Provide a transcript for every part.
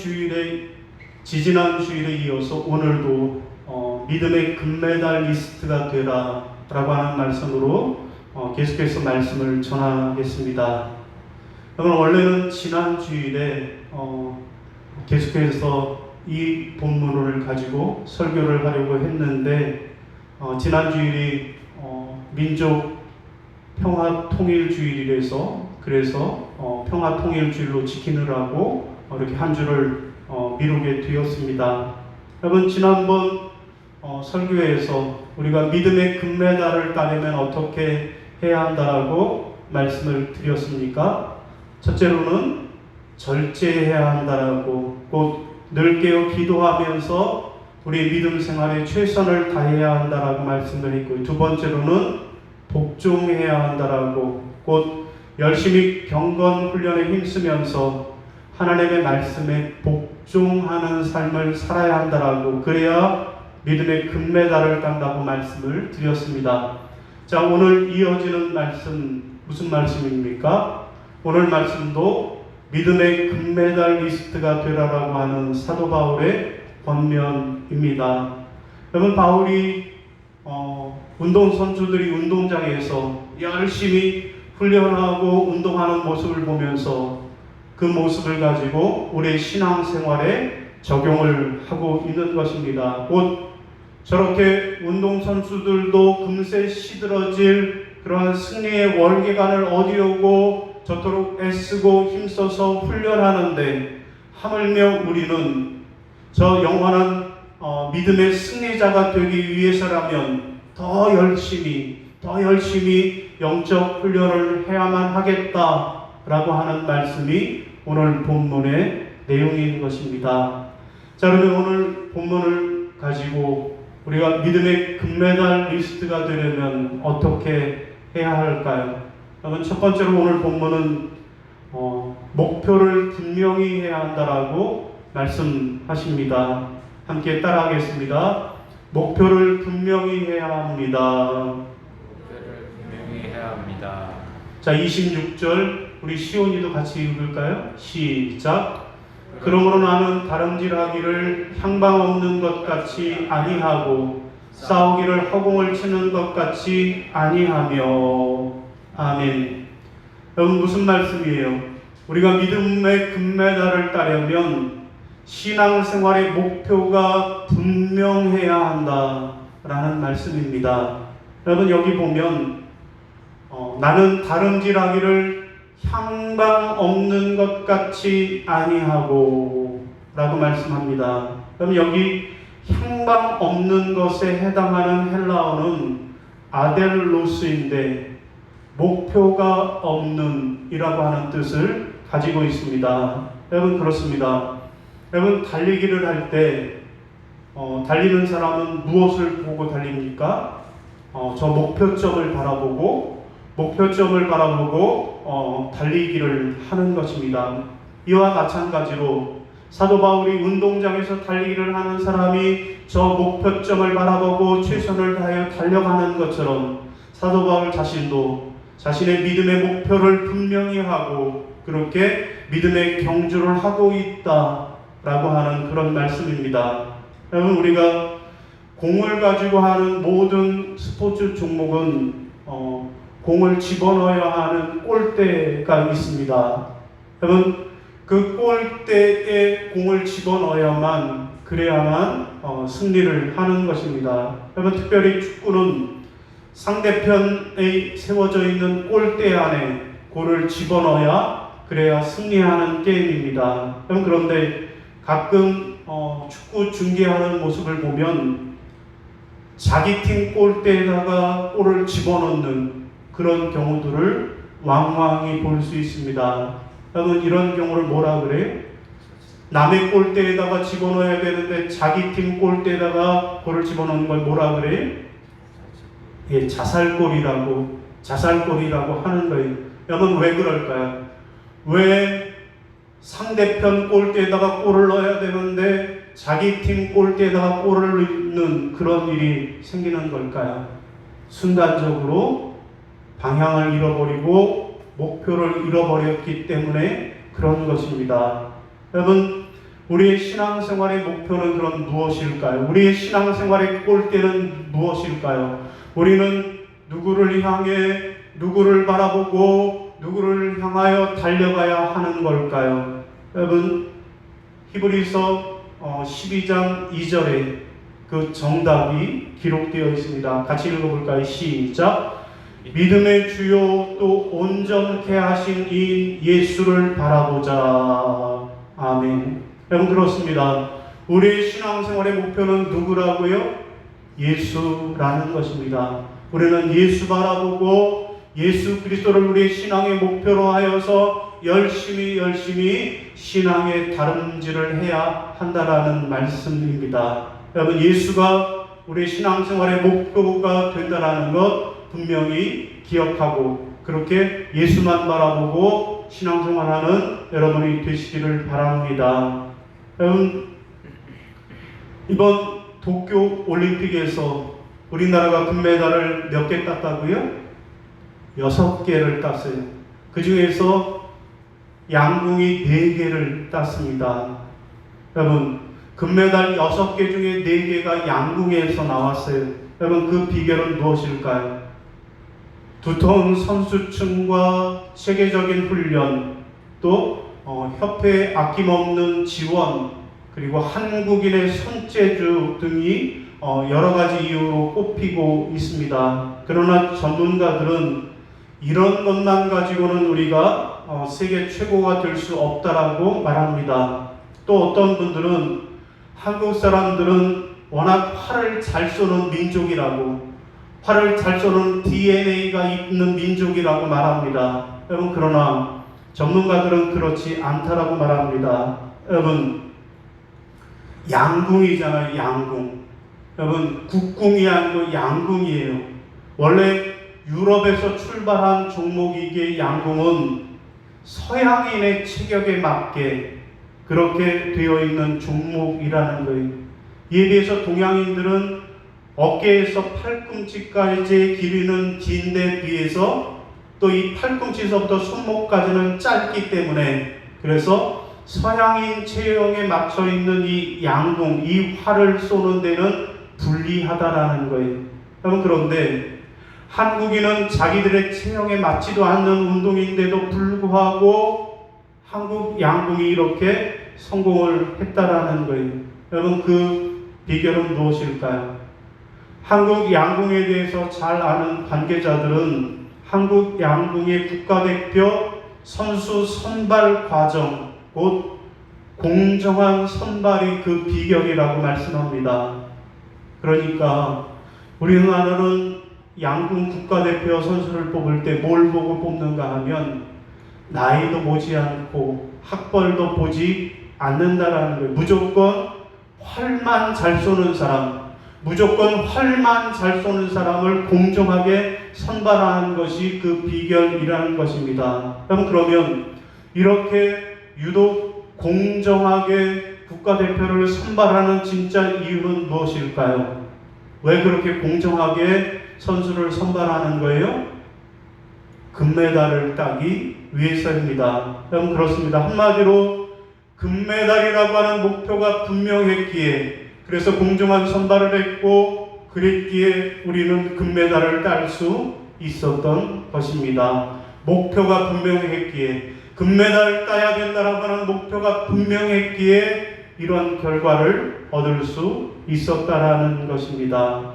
주일에 지지난 주일에 이어서 오늘도 믿음의 금메달리스트가 되라 라고 하는 말씀으로 계속해서 말씀을 전하겠습니다. 그러면 원래는 지난 주일에 계속해서 이 본문을 가지고 설교를 하려고 했는데 지난 주일이 민족 평화통일주일이라서 평화통일주일로 지키느라고 이렇게 한 주를 미루게 되었습니다. 여러분 지난번 설교에서 우리가 믿음의 금메달을 따려면 어떻게 해야 한다라고 말씀을 드렸습니까? 첫째로는 절제해야 한다라고, 곧 늘 깨어 기도하면서 우리의 믿음 생활에 최선을 다해야 한다라고 말씀을 했고, 두 번째로는 복종해야 한다라고, 곧 열심히 경건 훈련에 힘쓰면서 하나님의 말씀에 복종하는 삶을 살아야 한다라고, 그래야 믿음의 금메달을 딴다고 말씀을 드렸습니다. 자, 오늘 이어지는 말씀 무슨 말씀입니까? 오늘 말씀도 믿음의 금메달리스트가 되라라고 하는 사도 바울의 권면입니다. 여러분, 바울이 운동선수들이 운동장에서 열심히 훈련하고 운동하는 모습을 보면서 그 모습을 가지고 우리의 신앙생활에 적용을 하고 있는 것입니다. 곧 저렇게 운동선수들도 금세 시들어질 그러한 승리의 월계관을 얻으려고 저토록 애쓰고 힘써서 훈련하는 하물며 우리는 저 영원한 믿음의 승리자가 되기 위해서라면 더 열심히 영적 훈련을 해야만 하겠다라고 하는 말씀이 오늘 본문의 내용인 것입니다. 자, 그러면 오늘 본문을 가지고 우리가 믿음의 금메달리스트가 되려면 어떻게 해야 할까요? 그러면 첫 번째로 오늘 본문은 목표를 분명히 해야 한다라고 말씀하십니다. 함께 따라하겠습니다. 목표를 분명히 해야 합니다. 목표를 분명히 해야 합니다. 자, 26절 우리 시온이도 같이 읽을까요? 시작. 그러므로 나는 다름질하기를 향방 없는 것 같이 아니하고 싸우기를 허공을 치는 것 같이 아니하며. 아멘. 여러분, 무슨 말씀이에요? 우리가 믿음의 금메달을 따려면 신앙생활의 목표가 분명해야 한다라는 말씀입니다. 여러분, 여기 보면 나는 다름질하기를 향방 없는 것 같이 아니하고 라고 말씀합니다. 그럼 여기 향방 없는 것에 해당하는 헬라어는 아델로스인데 목표가 없는 이라고 하는 뜻을 가지고 있습니다. 여러분, 그렇습니다. 여러분, 달리기를 할 때 달리는 사람은 무엇을 보고 달립니까? 저 목표점을 바라보고 달리기를 하는 것입니다. 이와 마찬가지로 사도 바울이 운동장에서 달리기를 하는 사람이 저 목표점을 바라보고 최선을 다하여 달려가는 것처럼 사도 바울 자신도 자신의 믿음의 목표를 분명히 하고 그렇게 믿음의 경주를 하고 있다라고 하는 그런 말씀입니다. 여러분, 우리가 공을 가지고 하는 모든 스포츠 종목은 공을 집어넣어야 하는 골대가 있습니다. 여러분, 그 골대에 공을 집어넣어야만 그래야만 승리를 하는 것입니다. 여러분, 특별히 축구는 상대편에 세워져 있는 골대 안에 골을 집어넣어야 그래야 승리하는 게임입니다. 여러분, 그런데 가끔 축구 중계하는 모습을 보면 자기 팀 골대에다가 골을 집어넣는 그런 경우들을 왕왕히 볼 수 있습니다. 여러분, 이런 경우를 뭐라 그래요? 남의 골대에다가 집어넣어야 되는데 자기 팀 골대에다가 골을 집어넣는 걸 뭐라 그래요? 예, 자살골이라고 하는 거예요. 여러분, 왜 그럴까요? 왜 상대편 골대에다가 골을 넣어야 되는데 자기 팀 골대에다가 골을 넣는 그런 일이 생기는 걸까요? 순간적으로 방향을 잃어버리고 목표를 잃어버렸기 때문에 그런 것입니다. 여러분, 우리의 신앙생활의 목표는 그럼 무엇일까요? 우리의 신앙생활의 꼴대는 무엇일까요? 우리는 누구를 향해, 누구를 바라보고 누구를 향하여 달려가야 하는 걸까요? 여러분, 히브리서 12장 2절에 그 정답이 기록되어 있습니다. 같이 읽어볼까요? 시작. 믿음의 주요 또 온전케 하신 이 예수를 바라보자. 아멘. 여러분, 그렇습니다. 우리의 신앙생활의 목표는 누구라고요? 예수라는 것입니다. 우리는 예수 바라보고 예수 그리스도를 우리의 신앙의 목표로 하여서 열심히 신앙의 다름질을 해야 한다라는 말씀입니다. 여러분, 예수가 우리의 신앙생활의 목표가 된다라는 것 분명히 기억하고 그렇게 예수만 바라보고 신앙생활하는 여러분이 되시기를 바랍니다. 여러분, 이번 도쿄 올림픽에서 우리나라가 금메달을 몇 개 땄다고요? 6개를 땄어요. 그 중에서 양궁이 4개를 땄습니다. 여러분, 금메달 6개 중에 4개가 양궁에서 나왔어요. 여러분, 그 비결은 무엇일까요? 두터운 선수층과 체계적인 훈련, 또 협회의 아낌없는 지원, 그리고 한국인의 손재주 등이 여러 가지 이유로 꼽히고 있습니다. 그러나 전문가들은 이런 것만 가지고는 우리가 세계 최고가 될 수 없다라고 말합니다. 또 어떤 분들은 한국 사람들은 워낙 활을 잘 쏘는 민족이라고, 활을 잘 쏘는 DNA가 있는 민족이라고 말합니다. 여러분, 그러나 전문가들은 그렇지 않다라고 말합니다. 여러분, 양궁이잖아요. 양궁. 여러분, 국궁이 아니고 양궁이에요. 원래 유럽에서 출발한 종목이기에 양궁은 서양인의 체격에 맞게 그렇게 되어 있는 종목이라는 거예요. 이에 비해서 동양인들은 어깨에서 팔꿈치까지의 길이는 긴데 비해서 또 이 팔꿈치에서부터 손목까지는 짧기 때문에, 그래서 서양인 체형에 맞춰 있는 이 양궁, 이 활을 쏘는 데는 불리하다라는 거예요. 여러분, 그런데 한국인은 자기들의 체형에 맞지도 않는 운동인데도 불구하고 한국 양궁이 이렇게 성공을 했다라는 거예요. 여러분, 그 비결은 무엇일까요? 한국 양궁에 대해서 잘 아는 관계자들은 한국 양궁의 국가대표 선수 선발 과정, 곧 공정한 선발이 그 비결이라고 말씀합니다. 그러니까 우리나라는 양궁 국가대표 선수를 뽑을 때 뭘 보고 뽑는가 하면 나이도 보지 않고 학벌도 보지 않는다라는 거예요. 무조건 활만 잘 쏘는 사람, 무조건 활만 잘 쏘는 사람을 공정하게 선발하는 것이 그 비결이라는 것입니다. 그러면 이렇게 유독 공정하게 국가대표를 선발하는 진짜 이유는 무엇일까요? 왜 그렇게 공정하게 선수를 선발하는 거예요? 금메달을 따기 위해서입니다. 여러분, 그렇습니다. 한마디로 금메달이라고 하는 목표가 분명했기에, 그래서 공정한 선발을 했고 그랬기에 우리는 금메달을 딸 수 있었던 것입니다. 목표가 분명했기에, 금메달을 따야 된다라고 하는 목표가 분명했기에 이런 결과를 얻을 수 있었다라는 것입니다.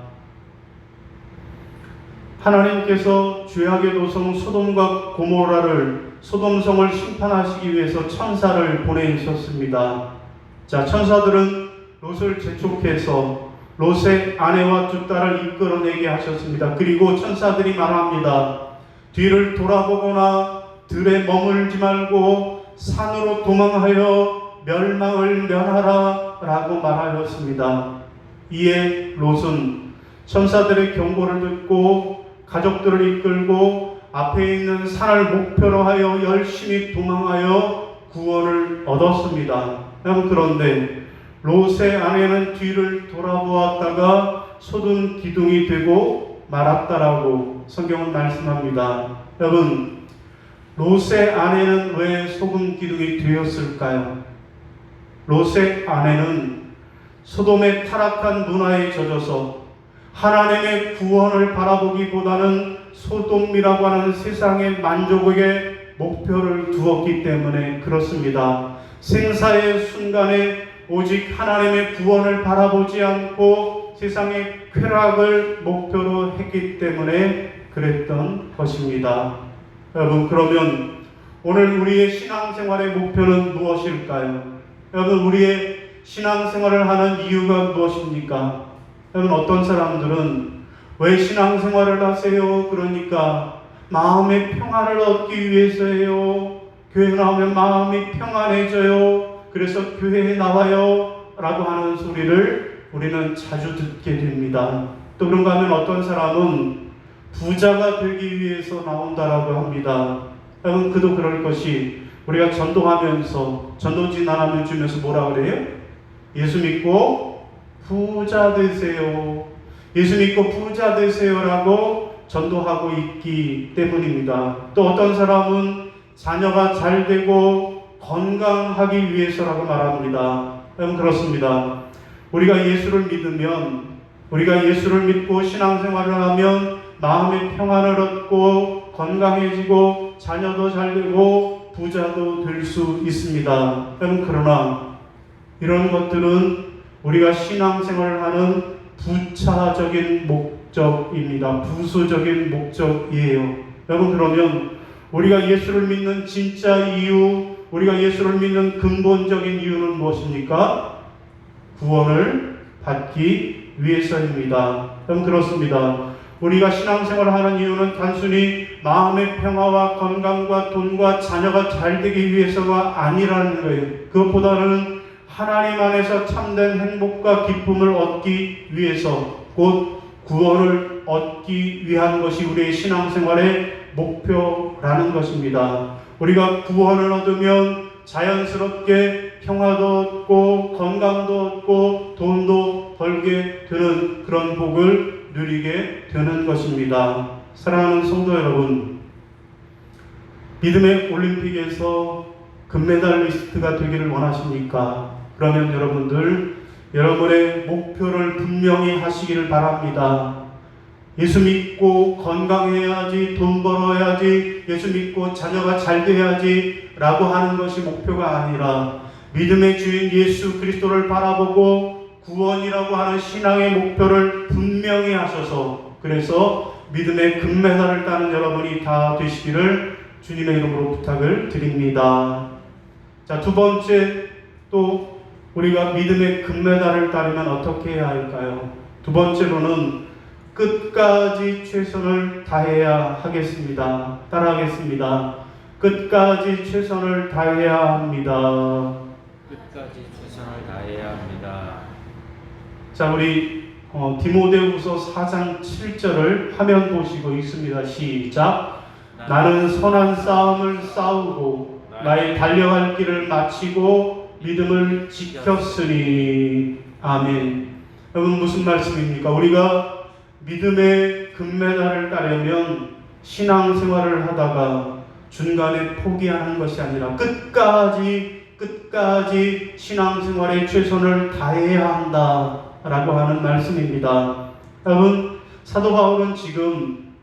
하나님께서 죄악의 도성 소돔과 고모라를, 소돔성을 심판하시기 위해서 천사를 보내셨습니다. 자, 천사들은 롯을 재촉해서 롯의 아내와 두 딸을 이끌어내게 하셨습니다. 그리고 천사들이 말합니다. 뒤를 돌아보거나 들에 머물지 말고 산으로 도망하여 멸망을 면하라 라고 말하였습니다. 이에 롯은 천사들의 경고를 듣고 가족들을 이끌고 앞에 있는 산을 목표로 하여 열심히 도망하여 구원을 얻었습니다. 그런데 롯의 아내는 뒤를 돌아보았다가 소금 기둥이 되고 말았다라고 성경은 말씀합니다. 여러분, 롯의 아내는 왜 소금 기둥이 되었을까요? 롯의 아내는 소돔의 타락한 문화에 젖어서 하나님의 구원을 바라보기보다는 소돔이라고 하는 세상의 만족에 목표를 두었기 때문에 그렇습니다. 생사의 순간에 오직 하나님의 구원을 바라보지 않고 세상의 쾌락을 목표로 했기 때문에 그랬던 것입니다. 여러분, 그러면 오늘 우리의 신앙생활의 목표는 무엇일까요? 여러분, 우리의 신앙생활을 하는 이유가 무엇입니까? 여러분, 어떤 사람들은 왜 신앙생활을 하세요? 그러니까 마음의 평안을 얻기 위해서예요. 교회 나오면 마음이 평안해져요. 그래서 교회에 나와요. 라고 하는 소리를 우리는 자주 듣게 됩니다. 또 그런가 하면 어떤 사람은 부자가 되기 위해서 나온다라고 합니다. 여러분, 그도 그럴 것이 우리가 전도하면서 전도지 나눔을 주면서 뭐라 그래요? 예수 믿고 부자 되세요. 예수 믿고 부자 되세요라고 전도하고 있기 때문입니다. 또 어떤 사람은 자녀가 잘 되고 건강하기 위해서라고 말합니다. 여러분, 그렇습니다. 우리가 예수를 믿으면, 우리가 예수를 믿고 신앙생활을 하면 마음의 평안을 얻고 건강해지고 자녀도 잘 되고 부자도 될 수 있습니다. 여러분, 그러나 이런 것들은 우리가 신앙생활을 하는 부차적인 목적입니다. 부수적인 목적이에요. 여러분, 그러면 우리가 예수를 믿는 진짜 이유, 우리가 예수를 믿는 근본적인 이유는 무엇입니까? 구원을 받기 위해서입니다. 여러분, 그렇습니다. 우리가 신앙생활을 하는 이유는 단순히 마음의 평화와 건강과 돈과 자녀가 잘 되기 위해서가 아니라는 거예요. 그것보다는 하나님 안에서 참된 행복과 기쁨을 얻기 위해서, 곧 구원을 얻기 위한 것이 우리의 신앙생활의 목표라는 것입니다. 우리가 구원을 얻으면 자연스럽게 평화도 얻고 건강도 얻고 돈도 벌게 되는 그런 복을 누리게 되는 것입니다. 사랑하는 성도 여러분, 믿음의 올림픽에서 금메달리스트가 되기를 원하십니까? 그러면 여러분들, 여러분의 목표를 분명히 하시기를 바랍니다. 예수 믿고 건강해야지, 돈 벌어야지, 예수 믿고 자녀가 잘 돼야지 라고 하는 것이 목표가 아니라 믿음의 주인 예수 그리스도를 바라보고 구원이라고 하는 신앙의 목표를 분명히 하셔서, 그래서 믿음의 금메달을 따는 여러분이 다 되시기를 주님의 이름으로 부탁을 드립니다. 자, 두 번째, 또 우리가 믿음의 금메달을 따려면 어떻게 해야 할까요? 두 번째로는 끝까지 최선을 다해야 하겠습니다. 따라하겠습니다. 끝까지 최선을 다해야 합니다. 끝까지 최선을 다해야 합니다. 자, 우리 디모데후서 4장 7절을 화면 보시고 읽습니다. 시작. 나는 선한 싸움을 싸우고 나의 달려갈 길을 마치고 믿음을 지켰으니. 아멘. 여러분, 무슨 말씀입니까? 우리가 믿음의 금메달을 따려면 신앙생활을 하다가 중간에 포기하는 것이 아니라 끝까지 신앙생활에 최선을 다해야 한다라고 하는 말씀입니다. 여러분, 사도 바울은 지금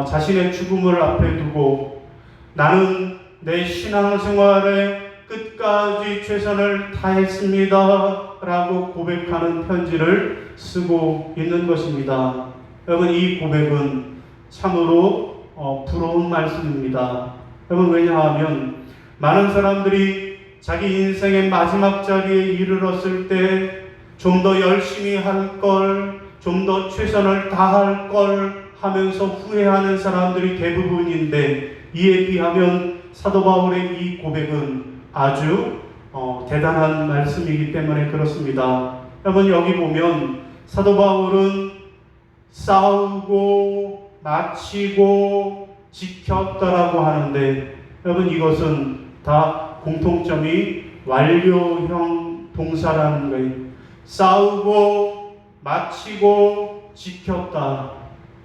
자신의 죽음을 앞에 두고 나는 내 신앙생활에 끝까지 최선을 다했습니다 라고 고백하는 편지를 쓰고 있는 것입니다. 여러분, 이 고백은 참으로 부러운 말씀입니다. 여러분, 왜냐하면 많은 사람들이 자기 인생의 마지막 자리에 이르렀을 때 좀 더 열심히 할 걸, 좀 더 최선을 다할 걸 하면서 후회하는 사람들이 대부분인데, 이에 비하면 사도 바울의 이 고백은 아주 대단한 말씀이기 때문에 그렇습니다. 여러분, 여기 보면 사도 바울은 싸우고 마치고 지켰다라고 하는데, 여러분, 이것은 다 공통점이 완료형 동사라는 거예요. 싸우고 마치고 지켰다,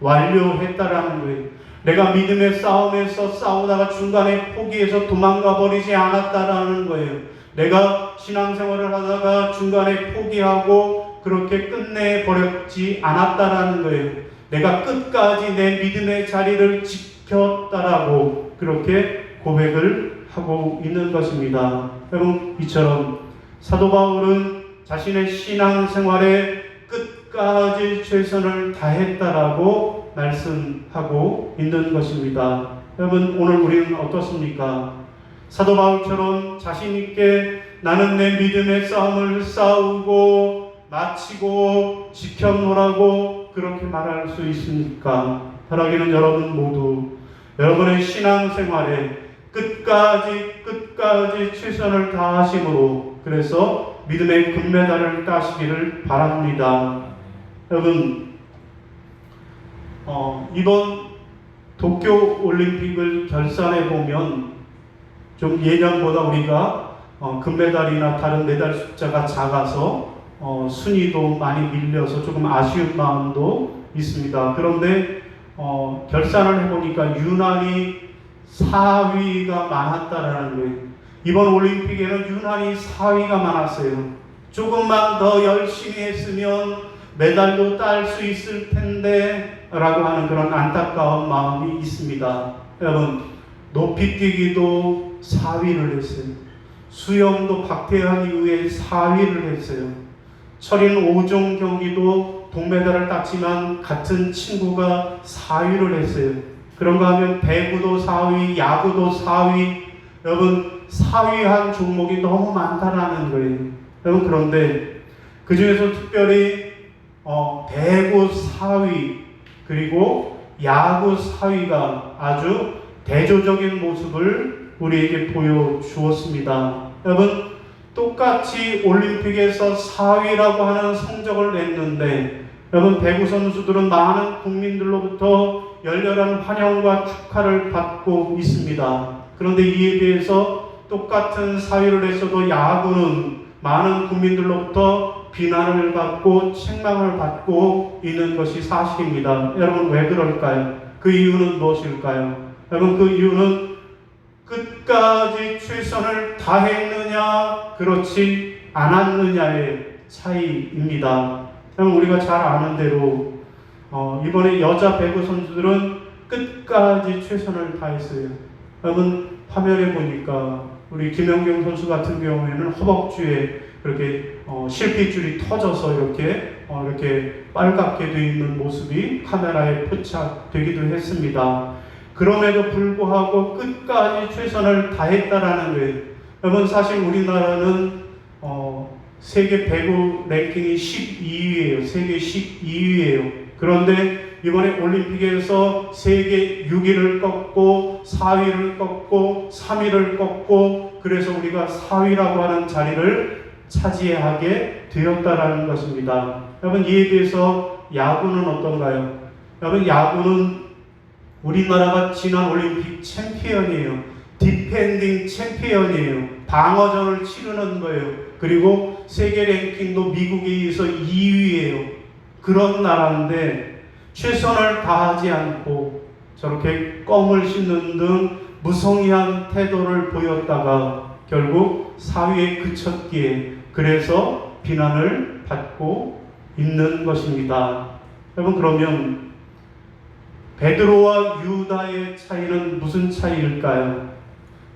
완료했다라는 거예요. 내가 믿음의 싸움에서 싸우다가 중간에 포기해서 도망가 버리지 않았다라는 거예요. 내가 신앙생활을 하다가 중간에 포기하고 그렇게 끝내버렸지 않았다라는 거예요. 내가 끝까지 내 믿음의 자리를 지켰다라고 그렇게 고백을 하고 있는 것입니다. 여러분, 이처럼 사도 바울은 자신의 신앙생활에 끝까지 최선을 다했다라고 말씀하고 있는 것입니다. 여러분, 오늘 우리는 어떻습니까? 사도 바울처럼 자신 있게 나는 내 믿음의 싸움을 싸우고 마치고 지켰노라고 그렇게 말할 수 있습니까? 바라기는 여러분 모두 여러분의 신앙생활에 끝까지 최선을 다하심으로 그래서 믿음의 금메달을 따시기를 바랍니다. 여러분, 이번 도쿄 올림픽을 결산해 보면 좀 예년보다 우리가 금메달이나 다른 메달 숫자가 작아서 순위도 많이 밀려서 조금 아쉬운 마음도 있습니다. 그런데 결산을 해보니까 유난히 4위가 많았다라는 거예요. 이번 올림픽에는 유난히 4위가 많았어요. 조금만 더 열심히 했으면 메달도 딸 수 있을 텐데 라고 하는 그런 안타까운 마음이 있습니다. 여러분, 높이뛰기도 4위를 했어요. 수영도 박태환 이후에 4위를 했어요. 철인 5종 경기도 동메달을 땄지만 같은 친구가 4위를 했어요. 그런가 하면 배구도 4위, 야구도 4위. 여러분, 4위한 종목이 너무 많다라는 거예요. 여러분, 그런데 그 중에서 특별히 배구 4위 그리고 야구 4위가 아주 대조적인 모습을 우리에게 보여주었습니다. 여러분, 똑같이 올림픽에서 4위라고 하는 성적을 냈는데 여러분, 배구 선수들은 많은 국민들로부터 열렬한 환영과 축하를 받고 있습니다. 그런데 이에 비해서 똑같은 4위를 했어도 야구는 많은 국민들로부터 비난을 받고 책망을 받고 있는 것이 사실입니다. 여러분, 왜 그럴까요? 그 이유는 무엇일까요? 여러분, 그 이유는 끝까지 최선을 다했느냐 그렇지 않았느냐의 차이입니다. 여러분, 우리가 잘 아는 대로 이번에 여자 배구 선수들은 끝까지 최선을 다했어요. 여러분, 화면에 보니까 우리 김연경 선수 같은 경우에는 허벅지에 그렇게 실핏줄이 터져서 이렇게 빨갛게 되어 있는 모습이 카메라에 포착되기도 했습니다. 그럼에도 불구하고 끝까지 최선을 다했다라는 거예요. 여러분, 사실 우리나라는 세계 배구 랭킹이 12위예요. 세계 12위예요. 그런데 이번에 올림픽에서 세계 6위를 꺾고 4위를 꺾고 3위를 꺾고 그래서 우리가 4위라고 하는 자리를 차지하게 되었다라는 것입니다. 여러분, 이에 대해서 야구는 어떤가요? 여러분, 야구는 우리나라가 지난 올림픽 챔피언이에요. 디펜딩 챔피언이에요. 방어전을 치르는 거예요. 그리고 세계 랭킹도 미국에 의해서 2위예요. 그런 나라인데 최선을 다하지 않고 저렇게 껌을 씹는 등 무성의한 태도를 보였다가 결국 4위에 그쳤기에 그래서 비난을 받고 있는 것입니다. 여러분, 그러면 베드로와 유다의 차이는 무슨 차이일까요?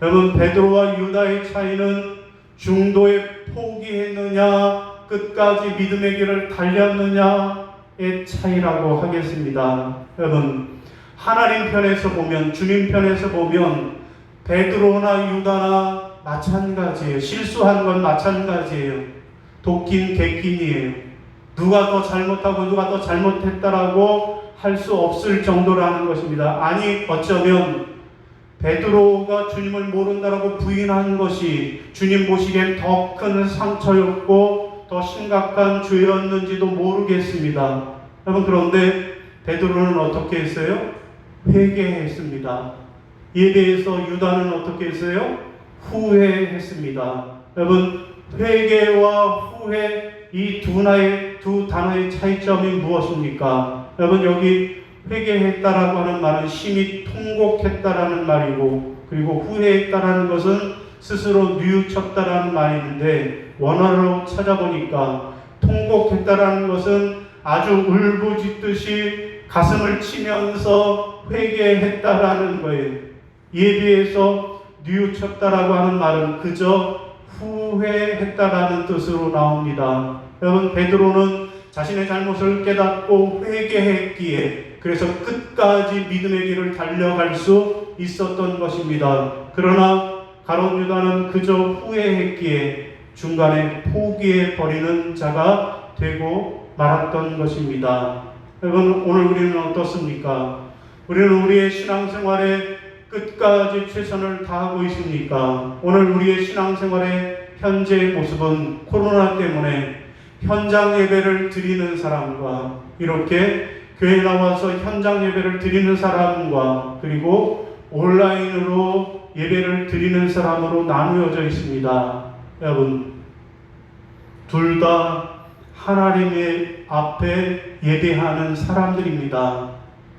여러분, 베드로와 유다의 차이는 중도에 포기했느냐 끝까지 믿음의 길을 달렸느냐의 차이라고 하겠습니다. 여러분, 하나님 편에서 보면, 주님 편에서 보면 베드로나 유다나 마찬가지예요. 실수한 건 마찬가지예요. 도끼는 객긴이에요. 누가 더 잘못하고 누가 더 잘못했다라고 할 수 없을 정도라는 것입니다. 아니, 어쩌면 베드로가 주님을 모른다라고 부인한 것이 주님 보시기엔 더 큰 상처였고 더 심각한 죄였는지도 모르겠습니다. 여러분, 그런데 베드로는 어떻게 했어요? 회개했습니다. 이에 대해서 유다는 어떻게 했어요? 후회했습니다. 여러분, 회개와 후회, 이 두 단어의 차이점이 무엇입니까? 여러분, 여기 회개했다라고 하는 말은 심히 통곡했다라는 말이고, 그리고 후회했다라는 것은 스스로 뉘우쳤다라는 말이 있는데 원어로 찾아보니까 통곡했다라는 것은 아주 울부짖듯이 가슴을 치면서 회개했다라는 거예요. 이에 비해서 뉘우쳤다라고 하는 말은 그저 후회했다라는 뜻으로 나옵니다. 여러분, 베드로는 자신의 잘못을 깨닫고 회개했기에 그래서 끝까지 믿음의 길을 달려갈 수 있었던 것입니다. 그러나 가룟 유다는 그저 후회했기에 중간에 포기해버리는 자가 되고 말았던 것입니다. 여러분, 오늘 우리는 어떻습니까? 우리는 우리의 신앙생활에 끝까지 최선을 다하고 있습니까? 오늘 우리의 신앙생활의 현재의 모습은 코로나 때문에 현장 예배를 드리는 사람과 이렇게 교회 나와서 현장 예배를 드리는 사람과 그리고 온라인으로 예배를 드리는 사람으로 나누어져 있습니다. 여러분, 둘 다 하나님의 앞에 예배하는 사람들입니다.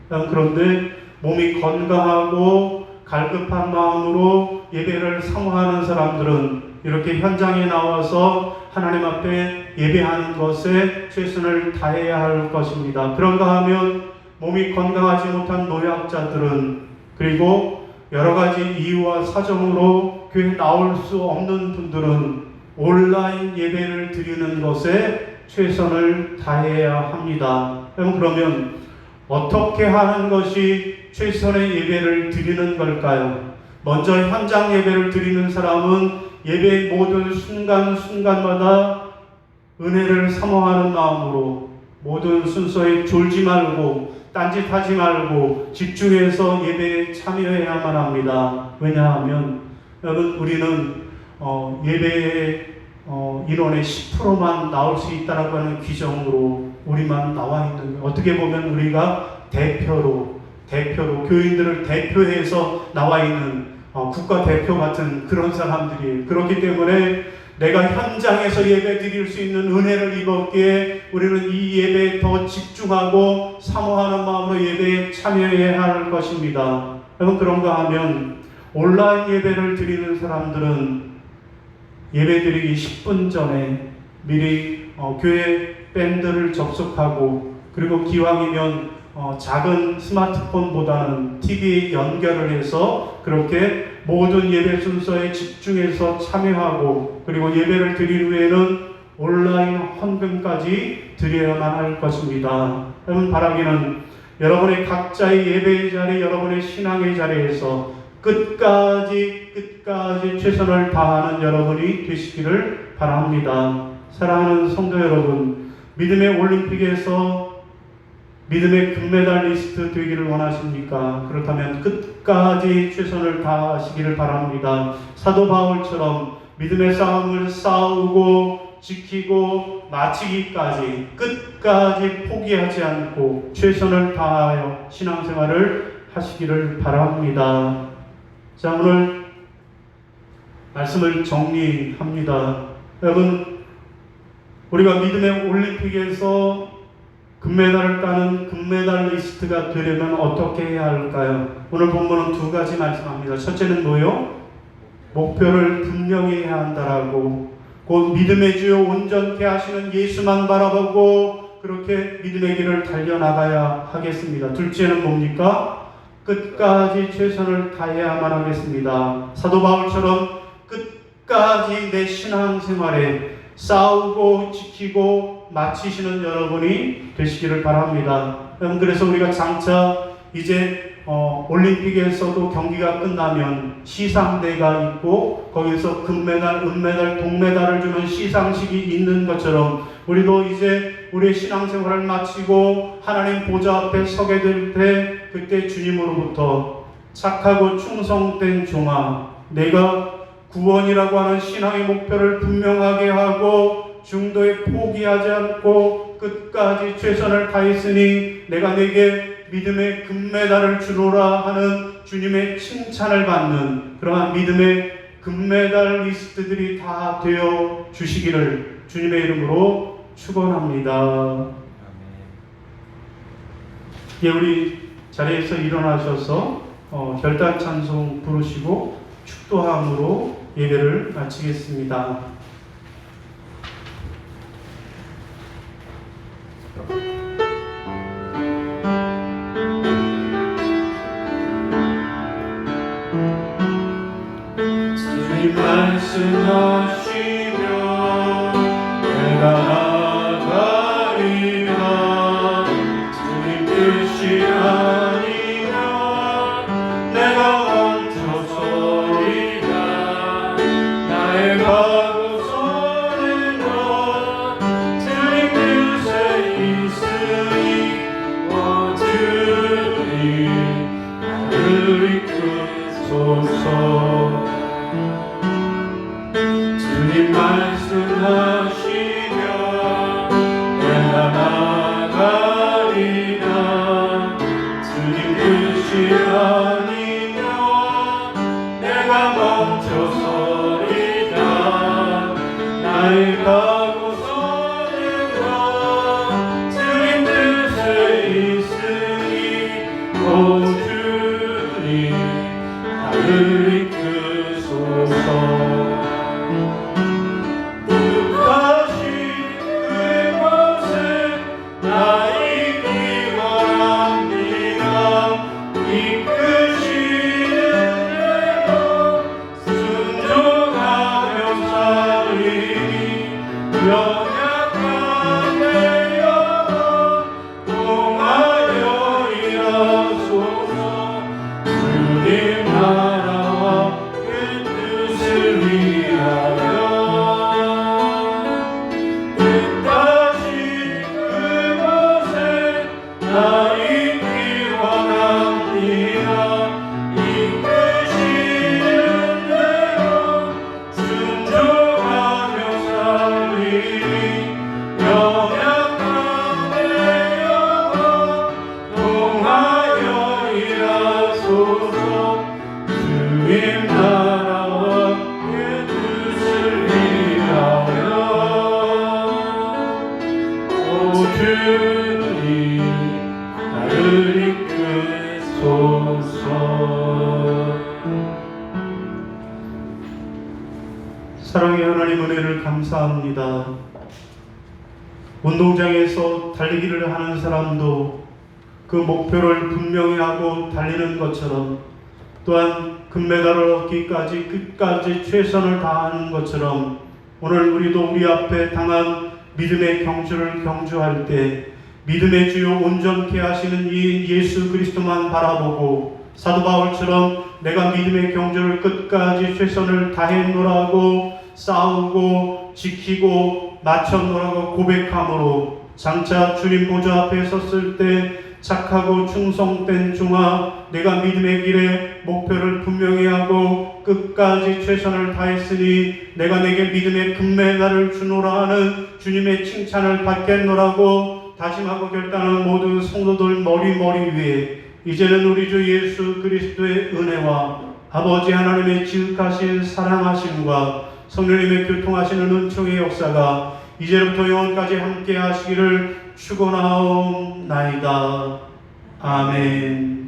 그런데 몸이 건강하고 갈급한 마음으로 예배를 사모하는 사람들은 이렇게 현장에 나와서 하나님 앞에 예배하는 것에 최선을 다해야 할 것입니다. 그런가 하면 몸이 건강하지 못한 노약자들은 그리고 여러 가지 이유와 사정으로 교회에 나올 수 없는 분들은 온라인 예배를 드리는 것에 최선을 다해야 합니다. 그러면 어떻게 하는 것이 최선의 예배를 드리는 걸까요? 먼저 현장 예배를 드리는 사람은 예배의 모든 순간순간마다 은혜를 사모하는 마음으로 모든 순서에 졸지 말고 딴짓하지 말고 집중해서 예배에 참여해야만 합니다. 왜냐하면 여러분, 우리는 예배의 인원의 10%만 나올 수 있다라고 하는 규정으로 우리만 나와 있는 거예요. 어떻게 보면 우리가 대표로 교인들을 대표해서 나와 있는 국가 대표 같은 그런 사람들이에요. 그렇기 때문에 내가 현장에서 예배 드릴 수 있는 은혜를 입었기에 우리는 이 예배에 더 집중하고 사모하는 마음으로 예배에 참여해야 할 것입니다. 여러분, 그런가 하면 온라인 예배를 드리는 사람들은 예배 드리기 10분 전에 미리 교회 밴드를 접속하고 그리고 기왕이면 작은 스마트폰보다는 TV에 연결을 해서 그렇게 모든 예배 순서에 집중해서 참여하고 그리고 예배를 드린 후에는 온라인 헌금까지 드려야만 할 것입니다. 여러분, 바라기는 여러분의 각자의 예배의 자리, 여러분의 신앙의 자리에서 끝까지 최선을 다하는 여러분이 되시기를 바랍니다. 사랑하는 성도 여러분, 믿음의 올림픽에서 믿음의 금메달리스트 되기를 원하십니까? 그렇다면 끝까지 최선을 다하시기를 바랍니다. 사도 바울처럼 믿음의 싸움을 싸우고 지키고 마치기까지 끝까지 포기하지 않고 최선을 다하여 신앙생활을 하시기를 바랍니다. 자, 오늘 말씀을 정리합니다. 여러분, 우리가 믿음의 올림픽에서 금메달을 따는 금메달리스트가 되려면 어떻게 해야 할까요? 오늘 본문은 두 가지 말씀합니다. 첫째는 뭐요? 목표를 분명히 해야 한다라고, 곧 믿음의 주요 온전케 하시는 예수만 바라보고 그렇게 믿음의 길을 달려나가야 하겠습니다. 둘째는 뭡니까? 끝까지 최선을 다해야만 하겠습니다. 사도 바울처럼 끝까지 내 신앙생활에 싸우고 지키고 마치시는 여러분이 되시기를 바랍니다. 그래서 우리가 장차 이제 올림픽에서도 경기가 끝나면 시상대가 있고 거기서 금메달, 은메달, 동메달을 주는 시상식이 있는 것처럼 우리도 이제 우리의 신앙생활을 마치고 하나님 보좌 앞에 서게 될 때 그때 주님으로부터 착하고 충성된 종아, 내가 구원이라고 하는 신앙의 목표를 분명하게 하고 중도에 포기하지 않고 끝까지 최선을 다했으니 내가 내게 믿음의 금메달을 주노라 하는 주님의 칭찬을 받는 그러한 믿음의 금메달리스트들이 다 되어 주시기를 주님의 이름으로 축원합니다. 예, 우리 자리에서 일어나셔서 결단 찬송 부르시고 축도함으로 예배를 마치겠습니다. 주님 말씀하시며 내가 나가리라. 주님 뜻이 아니면 내가 멈춰서리라. 나의 가고서는 너 주님 뜻에 있으니 주님 나를 이끄소서. 주님 말씀하시며 내가 나가리라. 주님 뜻이 아니면 내가 멈춰서리라. 나의 가고서는 너 주님 뜻에 있으니 오 주님 나를 이끄소서. 연약한 내 영혼 동하여 일하소서. 주님 나라와 그 뜻을 위하여 뜻하신 그곳에 나 있기 원합니다. 이끄시는 대로 순종하며 연약한 내 영혼 동하여 일하소서. 주님 나라와 그 뜻을 위하여 오 주님 나를 이끄소서. 사랑의 하나님 은혜를 감사합니다. 운동장에서 달리기를 하는 사람도 그 목표를 분명히 하고 달리는 것처럼, 또한 금메달을 얻기까지 끝까지 최선을 다하는 것처럼, 오늘 우리도 우리 앞에 당한 믿음의 경주를 경주할 때 믿음의 주요 온전케 하시는 이 예수 그리스도만 바라보고 사도 바울처럼 내가 믿음의 경주를 끝까지 최선을 다했노라고 싸우고 지키고 마쳤노라고 고백함으로 장차 주님 보좌 앞에 섰을 때 착하고 충성된 종아, 내가 믿음의 길에 목표를 분명히 하고 끝까지 최선을 다했으니 내가 내게 믿음의 금메달을 주노라 하는 주님의 칭찬을 받겠노라고 다짐하고 결단하는 모든 성도들 머리 위에 이제는 우리 주 예수 그리스도의 은혜와 아버지 하나님의 지극하신 사랑하심과 성령님의 교통하시는 은총의 역사가 이제부터 영원까지 함께 하시기를 축원하옵나이다. 아멘.